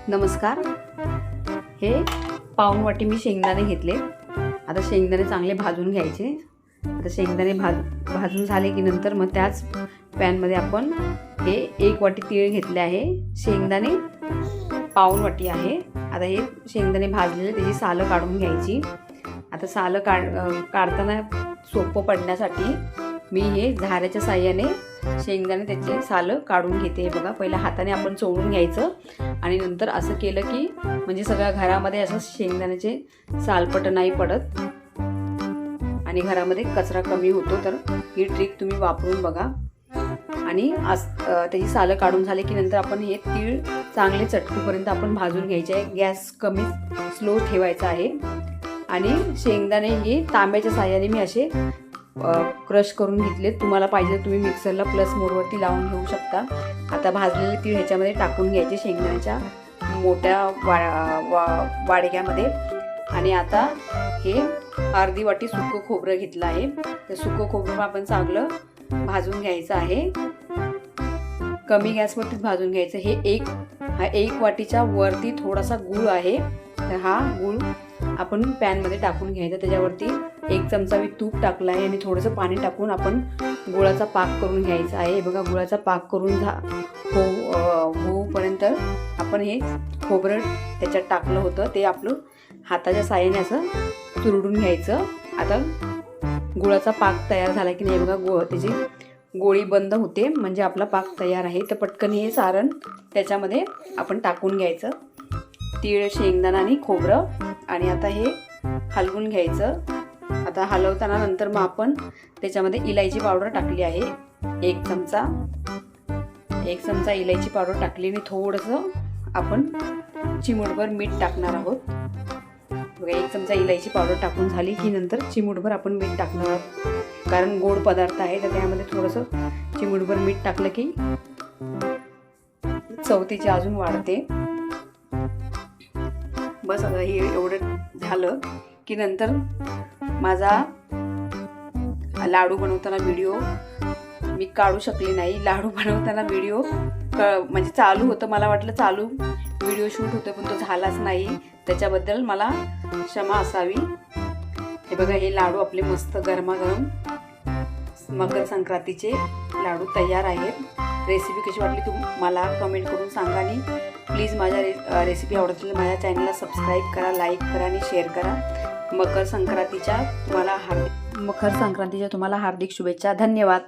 नमस्कार। हे पाऊण वाटी मी शेंगदाणे घेतले। आता शेंगदाणे चांगले भाजून घ्यायचे। आता शेंगदाणे भाजून झाले की नंतर मग त्याच पॅनमध्ये आपण हे 1 वाटी तीळ घेतले आहे। शेंगदाणे पाऊण वाटी आहे। आता हे शेंगदाणे भाजलेले त्याची सालं काढून घ्यायची। आता सालं काढताना सोपं पडण्यासाठी मी हे झाऱ्याच्या साहाय्याने शेंगदाणे त्याचे सालं काढून घेते। बघा, पहिला हाताने आपण चोळून घ्यायचं आणि नंतर असं केलं की म्हणजे सगळ्या घरामध्ये असं शेंगदाण्याचे सालपट नाही पडत आणि घरामध्ये कचरा कमी होतो। तर ही ट्रिक तुम्ही वापरून बघा। आणि त्याची सालं काढून झाले की नंतर आपण हे तीळ चांगले चटकूपर्यंत आपण भाजून घ्यायचे आहे। गॅस कमी स्लो ठेवायचा आहे। आणि शेंगदाणे हे तांब्याच्या साहाय्याने मी असे क्रश करून घेतले। तुम्हाला पाहिजे तुम्ही मिक्सरला प्लस मोडवरती लावून घेऊ शकता। आता भाजलेले तीळ ह्याच्यामध्ये टाकून घ्यायचे शेंगदाण्याच्या मोठ्या वाडग्यामध्ये। आणि आता हे अर्धी वाटी सुकं खोबरं घेतलं आहे। ते सुकं खोबरं आपण चांगलं भाजून घ्यायचं आहे। कमी गॅसवरतीच भाजून घ्यायचं। हे एक वाटीच्या वरती थोडासा गूळ आहे। तर हा गूळ आपण पॅनमध्ये टाकून घ्यायचा। त्याच्यावरती 1 चमचा मी तूप टाकलं आहे आणि थोडंसं पाणी टाकून आपण गुळाचा पाक करून घ्यायचा आहे। बघा, गुळाचा पाक करून होऊपर्यंत आपण हे खोबरं त्याच्यात टाकलं होतं ते आपलं हाताच्या साहाय्याने असं चुरडून घ्यायचं। आता गुळाचा पाक तयार झाला की नाही बघा, त्याची गोळी बंद होते म्हणजे आपला पाक तयार आहे। तर पटकन हे सारण त्याच्यामध्ये आपण टाकून घ्यायचं, तीळ, शेंगदाणा आणि खोबरं। आणि आता हे हलवून घ्यायचं। आता हलवताना नंतर मग आपण त्याच्यामध्ये इलायची पावडर टाकली आहे। 1 चमचा इलायची पावडर टाकली आणि थोडंसं आपण चिमूटभर मीठ टाकणार आहोत। बघा, 1 चमचा इलायची पावडर टाकून झाली की नंतर चिमूटभर आपण मीठ टाकणार आहोत। कारण गोड पदार्थ आहे तर त्यामध्ये थोडंसं चिमूटभर मीठ टाकलं की चव त्याची अजून वाढते। बस, आता हे एवढं झालं की नंतर माझा लाडू बनवताना व्हिडिओ मी काढू शकले नाही। लाडू बनवताना व्हिडिओ म्हणजे चालू होतं, मला वाटलं चालू व्हिडिओ शूट होतं पण तो झालाच नाही। त्याच्याबद्दल मला क्षमा असावी। हे बघा, हे लाडू आपले मस्त गरमागरम मकर संक्रांतीचे लाडू तयार आहेत। रेसिपी कशी वाटली मला कमेंट करून सांगा आणि प्लीज माझ्या रेसिपी आवडत असेल माझ्या चॅनलला सबस्क्राईब करा, लाईक करा आणि शेअर करा। मकर संक्रांतीच्या तुम्हाला हार्दिक शुभेच्छा। धन्यवाद।